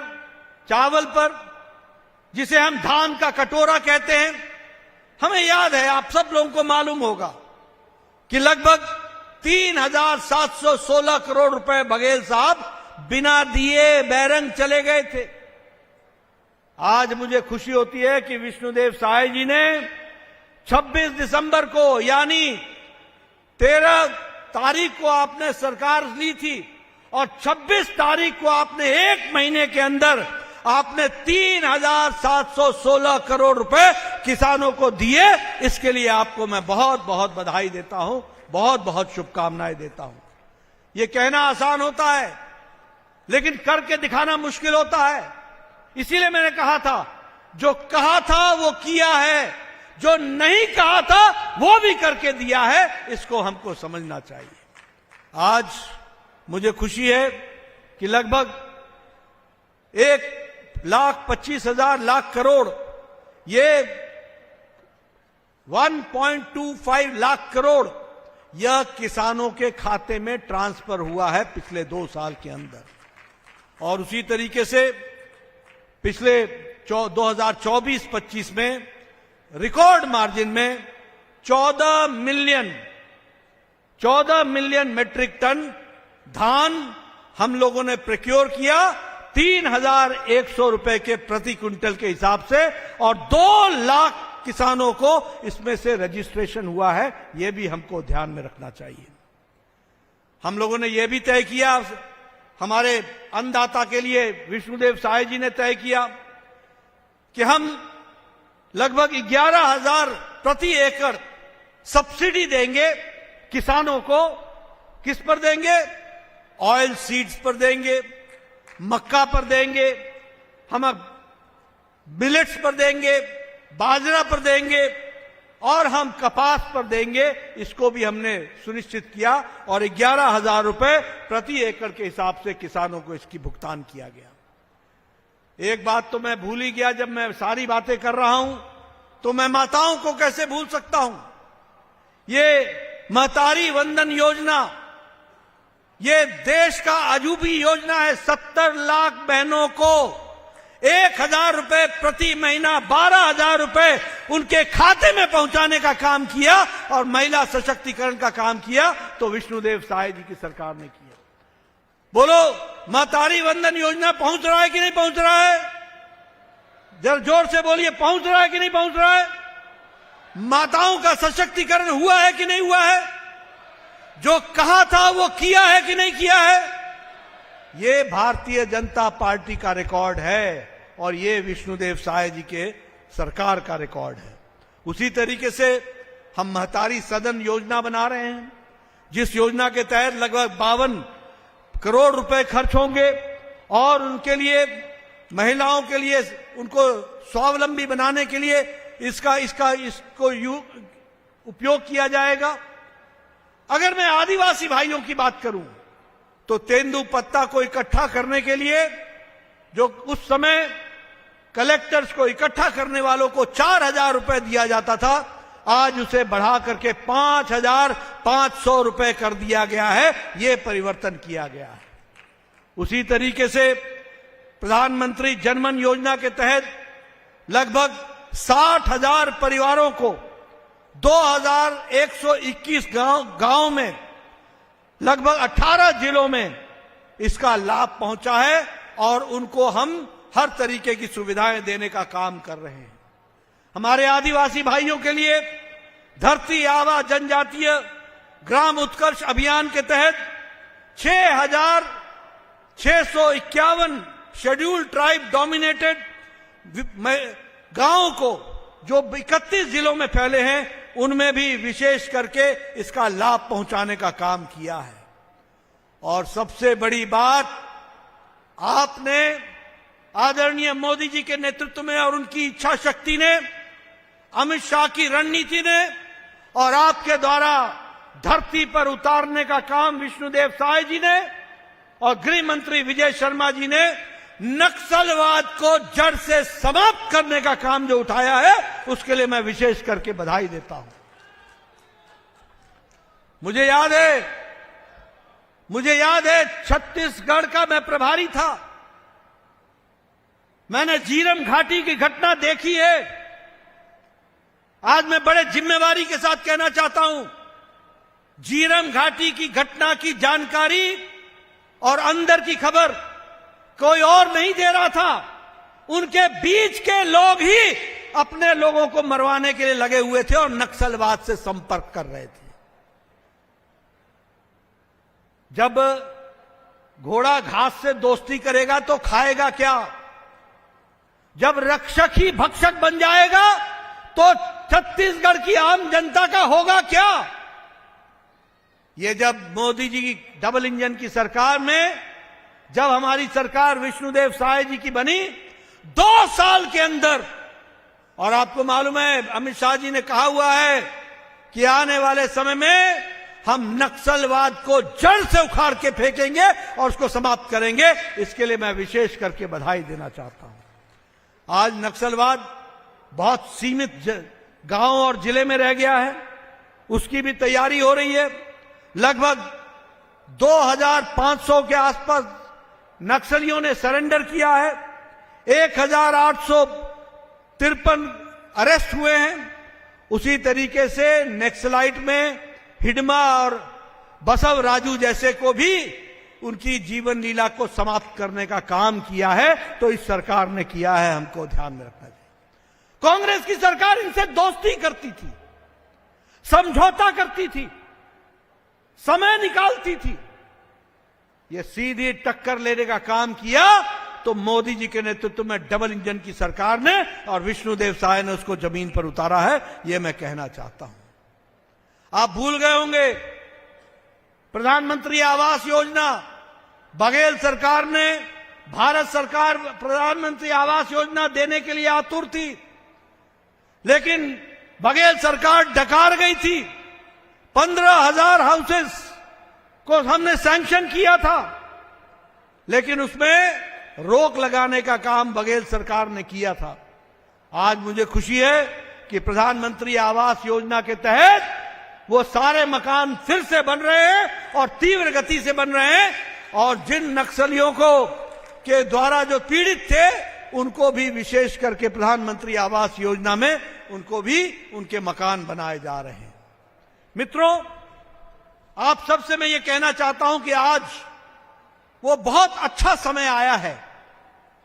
चावल पर, जिसे हम धान का कटोरा कहते हैं, हमें याद है, आप सब लोगों को मालूम होगा कि लगभग 3,716 करोड़ रुपए बघेल साहब बिना दिए बैरंग चले गए थे। आज मुझे खुशी होती है कि विष्णुदेव साय जी ने 26 दिसंबर को, यानी 13 तारीख को आपने सरकार ली थी और 26 तारीख को आपने 1 महीने के अंदर आपने 3,716 करोड़ रुपए किसानों को दिए। इसके लिए आपको मैं बहुत बहुत बधाई देता हूं, बहुत बहुत शुभकामनाएं देता हूं। यह कहना आसान होता है लेकिन करके दिखाना मुश्किल होता है। इसीलिए मैंने कहा था, जो कहा था वो किया है, जो नहीं कहा था वो भी करके दिया है। इसको हमको समझना चाहिए। आज मुझे खुशी है कि लगभग 1,25,000 लाख करोड़, ये 1.25 लाख करोड़ यह किसानों के खाते में ट्रांसफर हुआ है पिछले 2 साल के अंदर। और उसी तरीके से पिछले 2024-25 में रिकॉर्ड मार्जिन में 14 मिलियन मेट्रिक टन धान हम लोगों ने प्रोक्योर किया, 3,100 रुपए के प्रति क्विंटल के हिसाब से, और 2 लाख किसानों को इसमें से रजिस्ट्रेशन हुआ है। यह भी हमको ध्यान में रखना चाहिए। हम लोगों ने यह भी तय किया, हमारे अन्नदाता के लिए विष्णुदेव साय जी ने तय किया कि हम लगभग 11,000 प्रति एकड़ सब्सिडी देंगे किसानों को। किस पर देंगे? ऑयल सीड्स पर देंगे, मक्का पर देंगे, हम मिलेट्स पर देंगे, बाजरा पर देंगे और हम कपास पर देंगे। इसको भी हमने सुनिश्चित किया और 11,000 रुपए प्रति एकड़ के हिसाब से किसानों को इसकी भुगतान किया गया। एक बात तो मैं भूल ही गया, जब मैं सारी बातें कर रहा हूं तो मैं माताओं को कैसे भूल सकता हूं। ये महतारी वंदन योजना, ये देश का अजूबी योजना है। 70 लाख बहनों को 1,000 रुपए प्रति महीना, 12,000 रुपए उनके खाते में पहुंचाने का काम किया और महिला सशक्तिकरण का काम किया तो विष्णुदेव साय जी की सरकार ने किया। बोलो, महतारी वंदन योजना पहुंच रहा है कि नहीं पहुंच रहा है? जरा जोर से बोलिए, पहुंच रहा है कि नहीं पहुंच रहा है? माताओं का सशक्तिकरण हुआ है कि नहीं हुआ है? जो कहा था वो किया है कि नहीं किया है? ये भारतीय जनता पार्टी का रिकॉर्ड है और ये विष्णुदेव साय जी के सरकार का रिकॉर्ड है। उसी तरीके से हम महतारी सदन योजना बना रहे हैं, जिस योजना के तहत लगभग 52 करोड़ रुपए खर्च होंगे और उनके लिए, महिलाओं के लिए, उनको स्वावलंबी बनाने के लिए इसको उपयोग किया जाएगा। अगर मैं आदिवासी भाइयों की बात करूं तो तेंदु पत्ता को इकट्ठा करने के लिए जो उस समय कलेक्टर्स को इकट्ठा करने वालों को 4,000 रुपए दिया जाता था, आज उसे बढ़ा करके 5,500 रुपए कर दिया गया है। यह परिवर्तन किया गया है। उसी तरीके से प्रधानमंत्री जनमन योजना के तहत लगभग 60,000 परिवारों को 2,121 गांव में लगभग 18 जिलों में इसका लाभ पहुंचा है और उनको हम हर तरीके की सुविधाएं देने का काम कर रहे हैं। हमारे आदिवासी भाइयों के लिए धरती आबा जनजातीय ग्राम उत्कर्ष अभियान के तहत 6,651 शेड्यूल ट्राइब डोमिनेटेड गांवों को, जो 31 जिलों में फैले हैं, उनमें भी विशेष करके इसका लाभ पहुंचाने का काम किया है। और सबसे बड़ी बात, आपने आदरणीय मोदी जी के नेतृत्व में और उनकी इच्छा शक्ति ने, अमित शाह की रणनीति ने और आपके द्वारा धरती पर उतारने का काम विष्णुदेव साय जी ने और गृह मंत्री विजय शर्मा जी ने नक्सलवाद को जड़ से समाप्त करने का काम जो उठाया है, उसके लिए मैं विशेष करके बधाई देता हूं। मुझे याद है छत्तीसगढ़ का मैं प्रभारी था। मैंने झीरम घाटी की घटना देखी है। आज मैं बड़े जिम्मेवारी के साथ कहना चाहता हूं, झीरम घाटी की घटना की जानकारी और अंदर की खबर कोई और नहीं दे रहा था। उनके बीच के लोग ही अपने लोगों को मरवाने के लिए लगे हुए थे और नक्सलवाद से संपर्क कर रहे थे। जब घोड़ा घास से दोस्ती करेगा तो खाएगा क्या? जब रक्षक ही भक्षक बन जाएगा तो छत्तीसगढ़ की आम जनता का होगा क्या? ये जब मोदी जी की डबल इंजन की सरकार में, जब हमारी सरकार विष्णुदेव साय जी की बनी, 2 साल के अंदर, और आपको मालूम है अमित शाह जी ने कहा हुआ है कि आने वाले समय में हम नक्सलवाद को जड़ से उखाड़ के फेंकेंगे और उसको समाप्त करेंगे। इसके लिए मैं विशेष करके बधाई देना चाहता हूं। आज नक्सलवाद बहुत सीमित गांव और जिले में रह गया है, उसकी भी तैयारी हो रही है। लगभग 2,500 के आसपास नक्सलियों ने सरेंडर किया है। 1,853 अरेस्ट हुए हैं। उसी तरीके से नक्सलाइट में हिडमा और बसव राजू जैसे को भी उनकी जीवन लीला को समाप्त करने का काम किया है। तो इस सरकार ने किया है, हमको ध्यान में रखना चाहिए। कांग्रेस की सरकार इनसे दोस्ती करती थी, समझौता करती थी, समय निकालती थी। ये सीधी टक्कर लेने का काम किया तो मोदी जी के नेतृत्व में डबल इंजन की सरकार ने और विष्णुदेव साय ने उसको जमीन पर उतारा है, यह मैं कहना चाहता हूं। आप भूल गए होंगे प्रधानमंत्री आवास योजना, बघेल सरकार ने, भारत सरकार प्रधानमंत्री आवास योजना देने के लिए आतुर थी, लेकिन बघेल सरकार डकार गई थी। 15,000 हाउसेस को हमने सैंक्शन किया था, लेकिन उसमें रोक लगाने का काम बघेल सरकार ने किया था। आज मुझे खुशी है कि प्रधानमंत्री आवास योजना के तहत वो सारे मकान फिर से बन रहे हैं और तीव्र गति से बन रहे हैं, और जिन नक्सलियों को के द्वारा जो पीड़ित थे उनको भी विशेष करके प्रधानमंत्री आवास योजना में उनको भी उनके मकान बनाए जा रहे हैं। मित्रों, आप सबसे मैं ये कहना चाहता हूं कि आज वो बहुत अच्छा समय आया है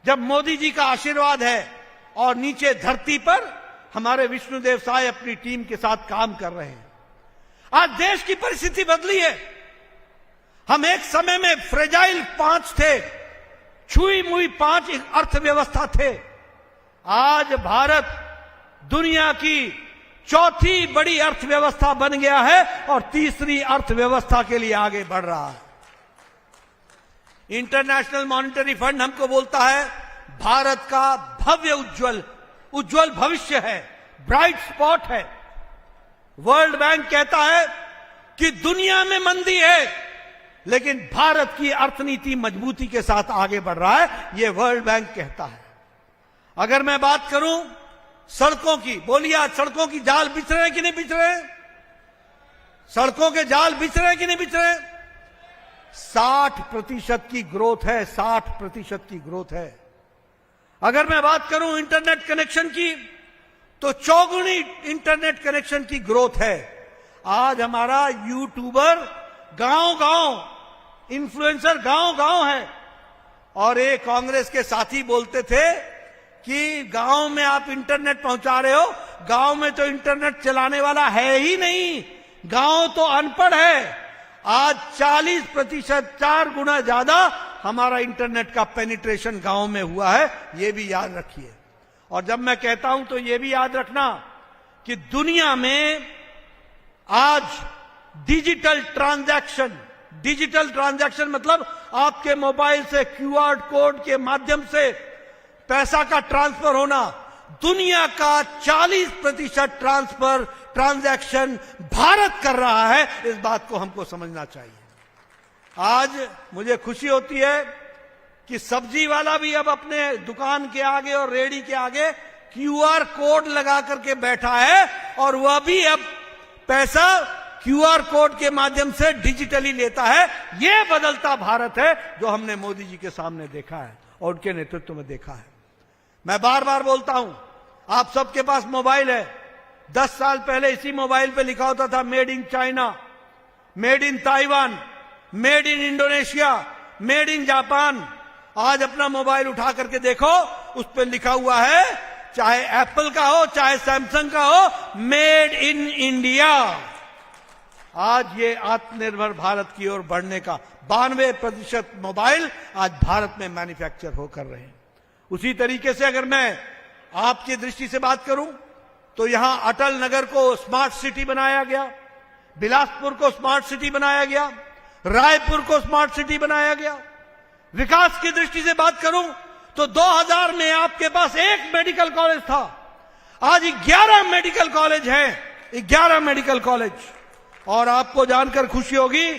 जब मोदी जी का आशीर्वाद है और नीचे धरती पर हमारे विष्णुदेव साय अपनी टीम के साथ काम कर रहे हैं। आज देश की परिस्थिति बदली है। हम एक समय में फ्रेजाइल 5 थे, छुई मुई 5 अर्थव्यवस्था थे। आज भारत दुनिया की चौथी बड़ी अर्थव्यवस्था बन गया है और तीसरी अर्थव्यवस्था के लिए आगे बढ़ रहा है। इंटरनेशनल मॉनिटरी फंड हमको बोलता है भारत का भव्य उज्जवल भविष्य है, ब्राइट स्पॉट है। वर्ल्ड बैंक कहता है कि दुनिया में मंदी है, लेकिन भारत की अर्थनीति मजबूती के साथ आगे बढ़ रहा है, यह वर्ल्ड बैंक कहता है। अगर मैं बात करूं सड़कों की, बोलिए आज सड़कों की जाल बिछ रहे हैं कि नहीं बिछ रहे हैं? सड़कों के जाल बिछ रहे हैं कि नहीं बिछ रहे हैं? 60% की ग्रोथ है, 60% की ग्रोथ है। अगर मैं बात करूं इंटरनेट कनेक्शन की, तो 4 गुनी इंटरनेट कनेक्शन की ग्रोथ है। आज हमारा यूट्यूबर गांव-गांव, इन्फ्लुएंसर गांव-गांव है। और एक कांग्रेस के साथी बोलते थे कि गांव में आप इंटरनेट पहुंचा रहे हो, गांव में तो इंटरनेट चलाने वाला है ही नहीं, गांव तो अनपढ़ है। आज 40%, 4 गुना ज्यादा हमारा इंटरनेट का पेनिट्रेशन गांव में हुआ है, यह भी याद रखिए। और जब मैं कहता हूं तो यह भी याद रखना कि दुनिया में आज डिजिटल ट्रांजैक्शन मतलब आपके मोबाइल से QR कोड के माध्यम से पैसा का ट्रांसफर होना, दुनिया का 40% ट्रांजैक्शन भारत कर रहा है। इस बात को हमको समझना चाहिए। आज मुझे खुशी होती है कि सब्जी वाला भी अब अपने दुकान के आगे और रेहड़ी के आगे QR कोड लगा करके बैठा है, और वह भी अब पैसा QR कोड के माध्यम से डिजिटली लेता है। यह बदलता भारत है जो हमने मोदी जी के सामने देखा है और उनके नेतृत्व में देखा है। मैं बार बार बोलता हूं, आप सबके पास मोबाइल है। 10 साल पहले इसी मोबाइल पे लिखा होता था made in China, made in Taiwan, made in Indonesia, made in Japan. आज अपना मोबाइल उठा करके देखो, उस पर लिखा हुआ है, चाहे एप्पल का हो चाहे सैमसंग का हो, मेड इन इंडिया। आज ये आत्मनिर्भर भारत की ओर बढ़ने का 92% मोबाइल आज भारत में मैन्युफैक्चर होकर रहे हैं। उसी तरीके से अगर मैं आपकी दृष्टि से बात करूं तो यहां अटल नगर को स्मार्ट सिटी बनाया गया, बिलासपुर को स्मार्ट सिटी बनाया गया, रायपुर को स्मार्ट सिटी बनाया गया। विकास की दृष्टि से बात करूं तो 2000 में आपके पास 1 मेडिकल कॉलेज था, आज 11 मेडिकल कॉलेज हैं, 11 मेडिकल कॉलेज। और आपको जानकर खुशी होगी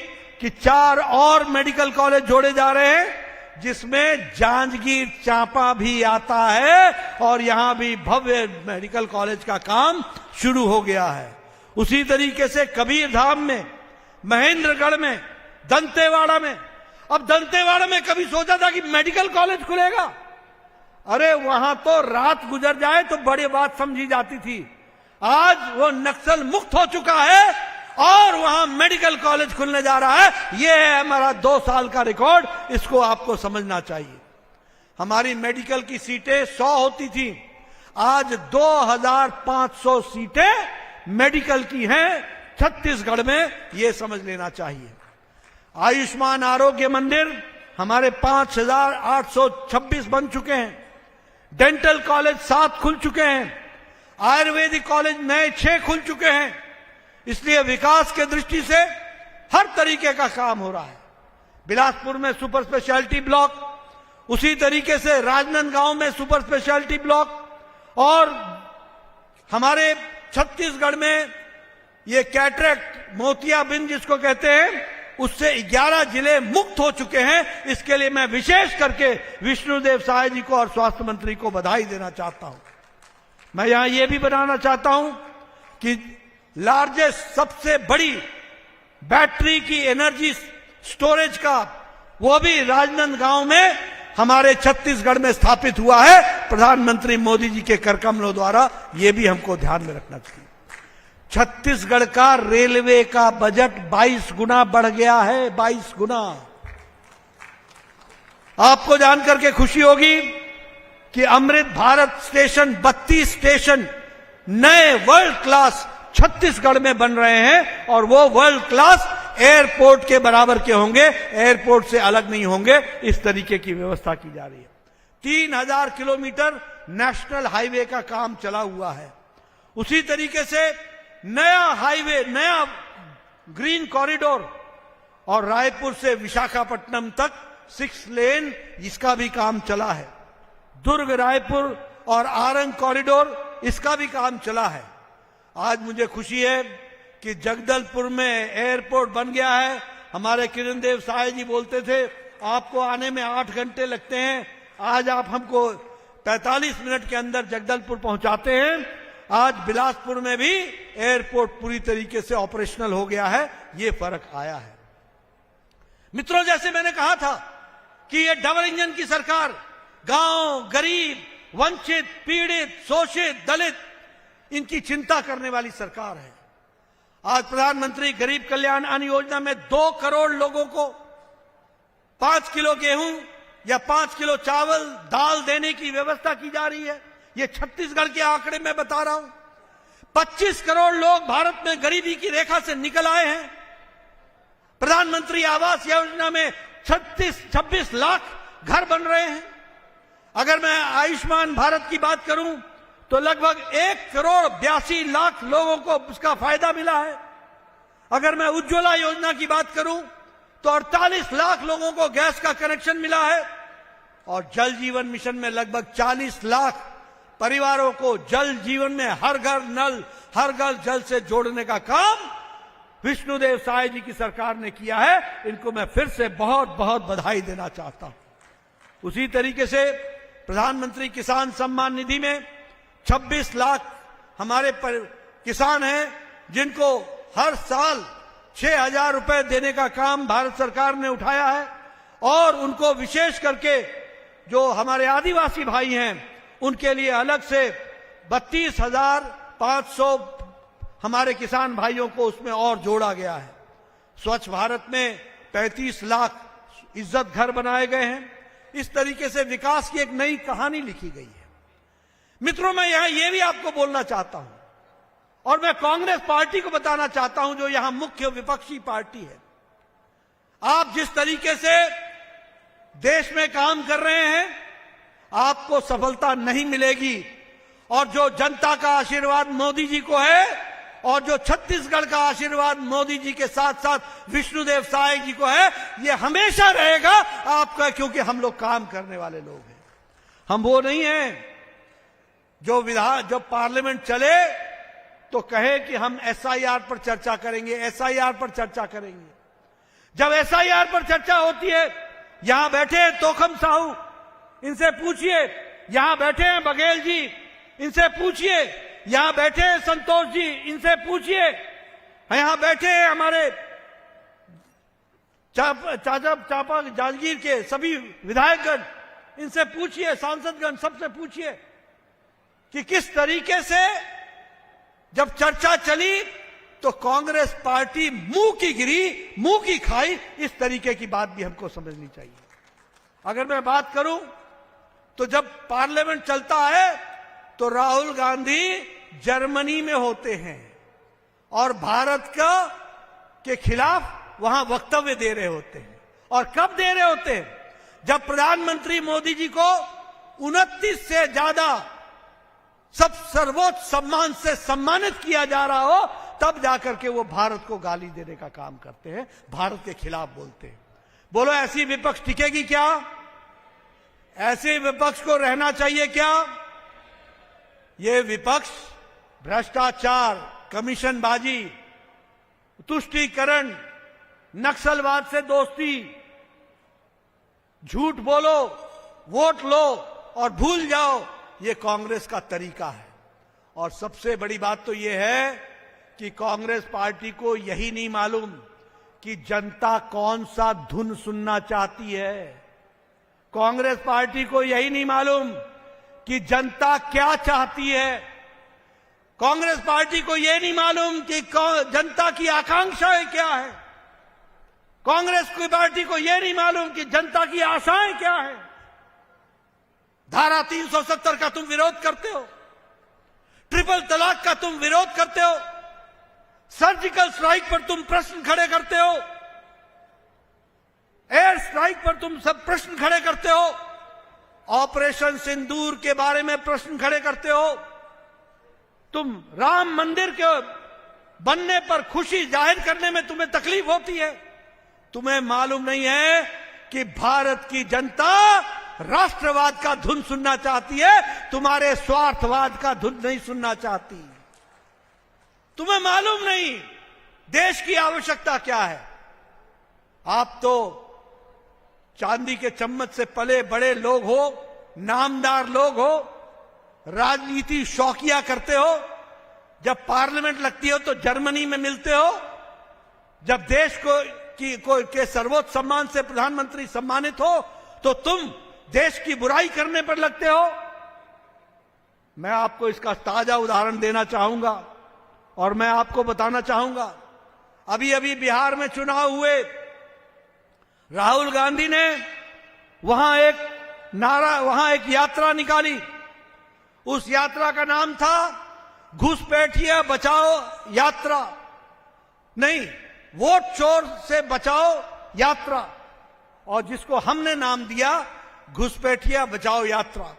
कि 4 और मेडिकल कॉलेज जोड़े जा रहे हैं, जिसमें जांजगीर चांपा भी आता है और यहां भी भव्य मेडिकल कॉलेज का काम शुरू हो गया है। उसी तरीके से कबीरधाम में, महेंद्रगढ़ में, दंतेवाड़ा में। अब दंतेवाड़ा में कभी सोचा था कि मेडिकल कॉलेज खुलेगा? अरे वहां तो रात गुजर जाए तो बड़ी बात समझी जाती थी। आज वो नक्सल मुक्त हो चुका है और वहां मेडिकल कॉलेज खुलने जा रहा है। यह है हमारा 2 साल का रिकॉर्ड, इसको आपको समझना चाहिए। हमारी मेडिकल की सीटें 100 होती थी, आज 2500 सीटें मेडिकल की हैं छत्तीसगढ़ में, यह समझ लेना चाहिए। आयुष्मान आरोग्य मंदिर हमारे 5,826 बन चुके हैं। डेंटल कॉलेज 7 खुल चुके हैं। आयुर्वेदिक कॉलेज नए 6 खुल चुके हैं। इसलिए विकास के दृष्टि से हर तरीके का काम हो रहा है। बिलासपुर में सुपर स्पेशलिटी ब्लॉक, उसी तरीके से राजनांदगांव में सुपर स्पेशलिटी ब्लॉक, और हमारे छत्तीसगढ़ में ये कैटरेक्ट मोतियाबिंद जिसको कहते हैं, उससे 11 जिले मुक्त हो चुके हैं। इसके लिए मैं विशेष करके विष्णुदेव साय जी को और स्वास्थ्य मंत्री को बधाई देना चाहता हूं। मैं यहां ये भी बताना चाहता हूं कि लार्जेस्ट, सबसे बड़ी बैटरी की एनर्जी स्टोरेज का वो भी राजनांदगांव में हमारे छत्तीसगढ़ में स्थापित हुआ है, प्रधानमंत्री मोदी जी के कर कमलों द्वारा। ये भी हमको ध्यान में रखना चाहिए। छत्तीसगढ़ का रेलवे का बजट 22 गुना बढ़ गया है, 22 गुना। आपको जानकर के खुशी होगी कि अमृत भारत स्टेशन 32 स्टेशन नए वर्ल्ड क्लास छत्तीसगढ़ में बन रहे हैं, और वो वर्ल्ड क्लास एयरपोर्ट के बराबर के होंगे, एयरपोर्ट से अलग नहीं होंगे। इस तरीके की व्यवस्था की जा रही है। 3000 किलोमीटर नेशनल हाईवे का काम चला हुआ है। उसी तरीके से नया हाईवे, नया ग्रीन कॉरिडोर, और रायपुर से विशाखापट्टनम तक 6 लेन, इसका भी काम चला है। दुर्ग रायपुर और आरंग कॉरिडोर, इसका भी काम चला है। आज मुझे खुशी है कि जगदलपुर में एयरपोर्ट बन गया है। हमारे किरण देव साय जी बोलते थे आपको आने में 8 घंटे लगते हैं, आज आप हमको 45 मिनट के अंदर जगदलपुर पहुंचाते हैं। आज बिलासपुर में भी एयरपोर्ट पूरी तरीके से ऑपरेशनल हो गया है। ये फर्क आया है। मित्रों, जैसे मैंने कहा था कि ये डबल इंजन की सरकार गांव, गरीब, वंचित, पीड़ित, शोषित, दलित, इनकी चिंता करने वाली सरकार है। आज प्रधानमंत्री गरीब कल्याण अन्न योजना में 2 करोड़ लोगों को 5 किलो गेहूं या 5 किलो चावल, दाल देने की व्यवस्था की जा रही है। ये छत्तीसगढ़ के आंकड़े मैं बता रहा हूं। 25 करोड़ लोग भारत में गरीबी की रेखा से निकल आए हैं। प्रधानमंत्री आवास योजना में 26 लाख घर बन रहे हैं। अगर मैं आयुष्मान भारत की बात करूं तो लगभग 1 करोड़ 82 लाख लोगों को उसका फायदा मिला है। अगर मैं उज्ज्वला योजना की बात करूं तो 48 लाख लोगों को गैस का कनेक्शन मिला है, और जल जीवन मिशन में लगभग 40 लाख परिवारों को जल जीवन में हर घर नल, हर घर जल से जोड़ने का काम विष्णुदेव साय जी की सरकार ने किया है। इनको मैं फिर से बहुत बहुत बधाई देना चाहता हूं। उसी तरीके से प्रधानमंत्री किसान सम्मान निधि में 26 लाख हमारे किसान हैं जिनको हर साल 6,000 रुपए देने का काम भारत सरकार ने उठाया है, और उनको विशेष करके जो हमारे आदिवासी भाई हैं उनके लिए अलग से 32,500 हमारे किसान भाइयों को उसमें और जोड़ा गया है। स्वच्छ भारत में 35 लाख इज्जत घर बनाए गए हैं। इस तरीके से विकास की एक नई कहानी लिखी गई है। मित्रों, मैं यहां यह भी आपको बोलना चाहता हूं, और मैं कांग्रेस पार्टी को बताना चाहता हूं जो यहां मुख्य विपक्षी पार्टी है। आप जिस तरीके से देश में काम कर रहे हैं, आपको सफलता नहीं मिलेगी। और जो जनता का आशीर्वाद मोदी जी को है, और जो छत्तीसगढ़ का आशीर्वाद मोदी जी के साथ साथ विष्णुदेव साय जी को है, ये हमेशा रहेगा आपका, क्योंकि हम लोग काम करने वाले लोग हैं। हम वो नहीं हैं जो पार्लियामेंट चले तो कहे कि हम एसआईआर पर चर्चा करेंगे, एसआईआर पर चर्चा करेंगे। जब एसआईआर पर चर्चा होती है, यहां बैठे हैं तोखम साहू, इनसे पूछिए। यहां बैठे हैं बघेल जी, इनसे पूछिए। यहां बैठे हैं संतोष जी, इनसे पूछिए। यहां बैठे हैं हमारे चापा जांजगीर के सभी विधायकगण, इनसे पूछिए। सांसदगण, सबसे पूछिए कि किस तरीके से जब चर्चा चली तो कांग्रेस पार्टी मुंह की गिरी, मुंह की खाई। इस तरीके की बात भी हमको समझनी चाहिए। अगर मैं बात करूं तो जब पार्लियामेंट चलता है तो राहुल गांधी जर्मनी में होते हैं और भारत के खिलाफ वहां वक्तव्य दे रहे होते हैं। और कब दे रहे होते हैं? जब प्रधानमंत्री मोदी जी को 29 से ज्यादा सब सर्वोच्च सम्मान से सम्मानित किया जा रहा हो, तब जाकर के वो भारत को गाली देने का काम करते हैं, भारत के खिलाफ बोलते हैं। बोलो ऐसी विपक्ष टिकेगी क्या? ऐसे विपक्ष को रहना चाहिए क्या? ये विपक्ष भ्रष्टाचार, कमीशनबाजी, तुष्टीकरण, नक्सलवाद से दोस्ती, झूठ बोलो, वोट लो और भूल जाओ, ये कांग्रेस का तरीका है। और सबसे बड़ी बात तो ये है कि कांग्रेस पार्टी को यही नहीं मालूम कि जनता कौन सा धुन सुनना चाहती है। कांग्रेस पार्टी को यही नहीं मालूम कि जनता क्या चाहती है। कांग्रेस पार्टी को यह नहीं मालूम कि जनता की आकांक्षाएं क्या है। कांग्रेस की पार्टी को यह नहीं मालूम कि जनता की आशाएं क्या है। धारा 370 का तुम विरोध करते हो, ट्रिपल तलाक का तुम विरोध करते हो, सर्जिकल स्ट्राइक पर तुम प्रश्न खड़े करते हो, एयर स्ट्राइक पर तुम सब प्रश्न खड़े करते हो, ऑपरेशन सिंदूर के बारे में प्रश्न खड़े करते हो, तुम राम मंदिर के बनने पर खुशी जाहिर करने में तुम्हें तकलीफ होती है। तुम्हें मालूम नहीं है कि भारत की जनता राष्ट्रवाद का धुन सुनना चाहती है, तुम्हारे स्वार्थवाद का धुन नहीं सुनना चाहती। तुम्हें मालूम नहीं देश की आवश्यकता क्या है। आप तो चांदी के चम्मच से पले बड़े लोग हो, नामदार लोग हो, राजनीति शौकिया करते हो। जब पार्लियामेंट लगती हो तो जर्मनी में मिलते हो, जब देश के सर्वोच्च सम्मान से प्रधानमंत्री सम्मानित हो तो तुम देश की बुराई करने पर लगते हो। मैं आपको इसका ताजा उदाहरण देना चाहूंगा और मैं आपको बताना चाहूंगा, अभी अभी बिहार में चुनाव हुए, राहुल गांधी ने वहां एक यात्रा निकाली। उस यात्रा का नाम था घुसपैठिया बचाओ यात्रा, नहीं, वोट चोर से बचाओ यात्रा, और जिसको हमने नाम दिया घुसपैठिया बचाओ यात्रा।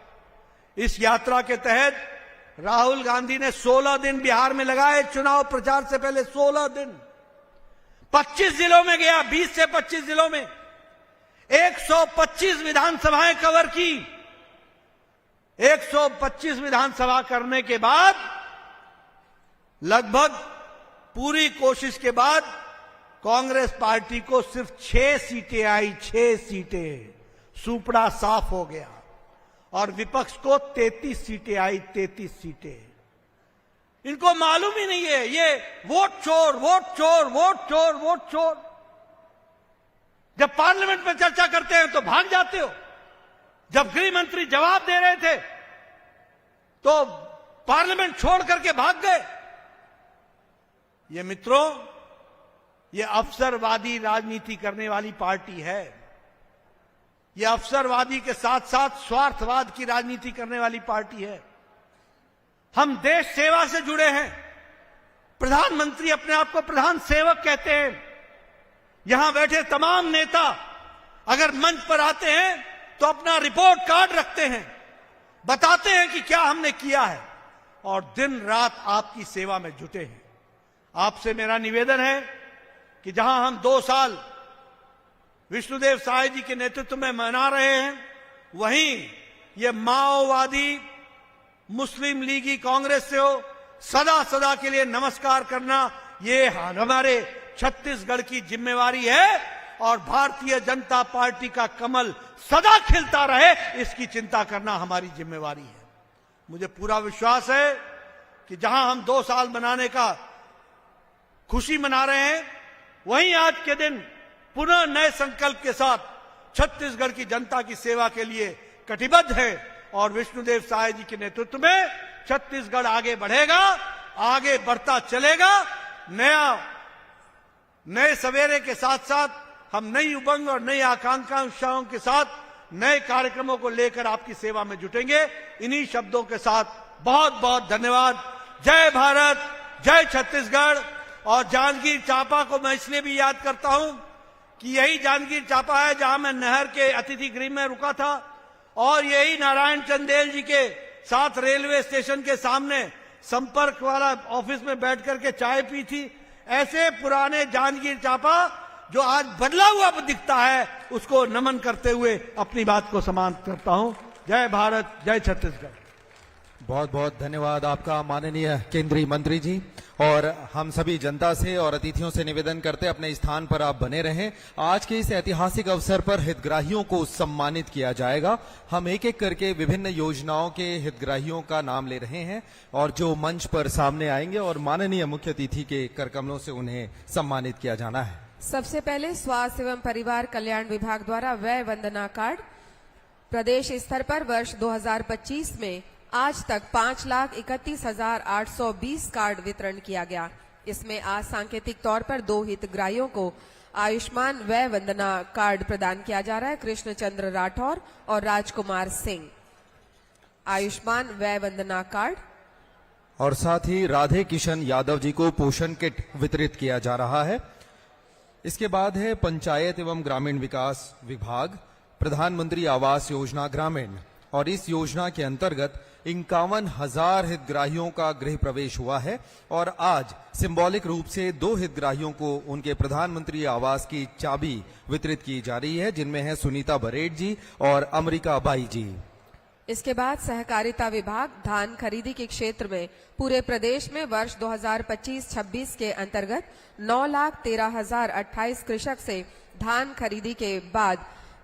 इस यात्रा के तहत राहुल गांधी ने 16 दिन बिहार में लगाए, चुनाव प्रचार से पहले 16 दिन 25 जिलों में गया, 20 से 25 जिलों में 125 विधानसभाएं कवर की। 125 विधानसभा करने के बाद लगभग पूरी कोशिश के बाद कांग्रेस पार्टी को सिर्फ 6 सीटें आई, 6 सीटें, सुपड़ा साफ हो गया। और विपक्ष को 33 सीटें आई, 33 सीटें। इनको मालूम ही नहीं है, ये वोट चोर, वोट चोर, वोट चोर, वोट चोर। जब पार्लियामेंट में चर्चा करते हैं तो भाग जाते हो। जब गृह मंत्री जवाब दे रहे थे तो पार्लियामेंट छोड़ करके भाग गए। ये मित्रों, ये अवसरवादी राजनीति करने वाली पार्टी है। ये अवसरवादी के साथ साथ स्वार्थवाद की राजनीति करने वाली पार्टी है। हम देश सेवा से जुड़े हैं। प्रधानमंत्री अपने आप को प्रधान सेवक कहते हैं। यहां बैठे तमाम नेता अगर मंच पर आते हैं तो अपना रिपोर्ट कार्ड रखते हैं, बताते हैं कि क्या हमने किया है, और दिन रात आपकी सेवा में जुटे हैं। आपसे मेरा निवेदन है कि जहां हम 2 साल विष्णुदेव साय जी के नेतृत्व में मना रहे हैं, वहीं ये माओवादी मुस्लिम लीगी कांग्रेस से हो सदा सदा के लिए नमस्कार करना, ये हमारे छत्तीसगढ़ की जिम्मेवारी है। और भारतीय जनता पार्टी का कमल सदा खिलता रहे, इसकी चिंता करना हमारी जिम्मेवारी है। मुझे पूरा विश्वास है कि जहां हम 2 साल मनाने का खुशी मना रहे हैं, वहीं आज के दिन पुनः नए संकल्प के साथ छत्तीसगढ़ की जनता की सेवा के लिए कटिबद्ध है। और विष्णुदेव साय जी के नेतृत्व में छत्तीसगढ़ आगे बढ़ेगा, आगे बढ़ता चलेगा। नए सवेरे के साथ साथ हम नई उमंग और नई आकांक्षाओं के साथ नए कार्यक्रमों को लेकर आपकी सेवा में जुटेंगे। इन्हीं शब्दों के साथ बहुत बहुत धन्यवाद। जय भारत, जय छत्तीसगढ़। और जांजगीर चांपा को मैं इसलिए भी याद करता हूं कि यही जांजगीर चांपा है जहां मैं नहर के अतिथि गृह में रुका था और यही नारायण चंदेल जी के साथ रेलवे स्टेशन के सामने संपर्क वाला ऑफिस में बैठ करके चाय पी थी। ऐसे पुराने जांजगीर चांपा जो आज बदला हुआ दिखता है, उसको नमन करते हुए अपनी बात को समाप्त करता हूं। जय भारत, जय छत्तीसगढ़। बहुत बहुत धन्यवाद आपका माननीय केंद्रीय मंत्री जी। और हम सभी जनता से और अतिथियों से निवेदन करते अपने स्थान पर आप बने रहें। आज के इस ऐतिहासिक अवसर पर हितग्राहियों को सम्मानित किया जाएगा। हम एक एक करके विभिन्न योजनाओं के हितग्राहियों का नाम ले रहे हैं और जो मंच पर सामने आएंगे और माननीय मुख्य अतिथि के करकमलों से उन्हें सम्मानित किया जाना है। सबसे पहले स्वास्थ्य एवं परिवार कल्याण विभाग द्वारा व्यय वंदना कार्ड प्रदेश स्तर पर वर्ष 2025 में आज तक 5,31,820 कार्ड वितरण किया गया। इसमें आज सांकेतिक तौर पर 2 हितग्राहियों को आयुष्मान व्यय वंदना कार्ड प्रदान किया जा रहा है, कृष्ण चंद्र राठौर और राजकुमार सिंह। आयुष्मान व्यय वंदना कार्ड। और साथ ही राधे किशन यादव जी को पोषण किट वितरित किया जा रहा है। इसके बाद है पंचायत एवं ग्रामीण विकास विभाग, प्रधानमंत्री आवास योजना ग्रामीण, और इस योजना के अंतर्गत 51,000 हितग्राहियों का गृह प्रवेश हुआ है और आज सिंबॉलिक रूप से 2 हितग्राहियों को उनके प्रधानमंत्री आवास की चाबी वितरित की जा रही है, जिनमें है सुनीता बरेट जी और अमरिका बाई जी। इसके बाद सहकारिता विभाग धान खरीदी के क्षेत्र में पूरे प्रदेश में वर्ष 2025-26 के अंतर्गत 9,13,028 कृषक से धान खरीदी के बाद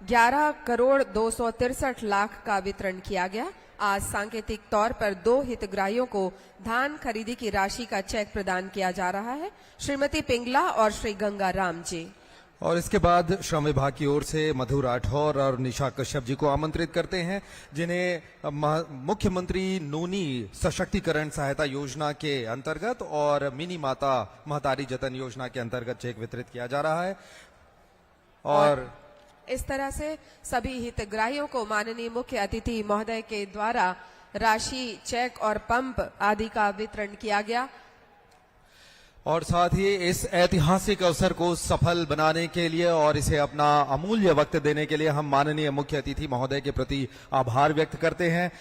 11,263,00,000 का वितरण किया गया। आज सांकेतिक तौर पर 2 हितग्राहियों को धान खरीदी की राशि का चेक प्रदान किया जा रहा है, श्रीमती पिंगला और श्री गंगाराम जी। और इसके बाद श्रम विभाग की ओर से मधु राठौर और निशा कश्यप जी को आमंत्रित करते हैं, जिन्हें मुख्यमंत्री नूनी सशक्तिकरण सहायता योजना के अंतर्गत और मिनी माता महतारी जतन योजना के अंतर्गत चेक वितरित किया जा रहा है। और इस तरह से सभी हितग्राहियों को माननीय मुख्य अतिथि महोदय के द्वारा राशि, चेक और पंप आदि का वितरण किया गया। और साथ ही इस ऐतिहासिक अवसर को सफल बनाने के लिए और इसे अपना अमूल्य वक्त देने के लिए हम माननीय मुख्य अतिथि महोदय के प्रति आभार व्यक्त करते हैं।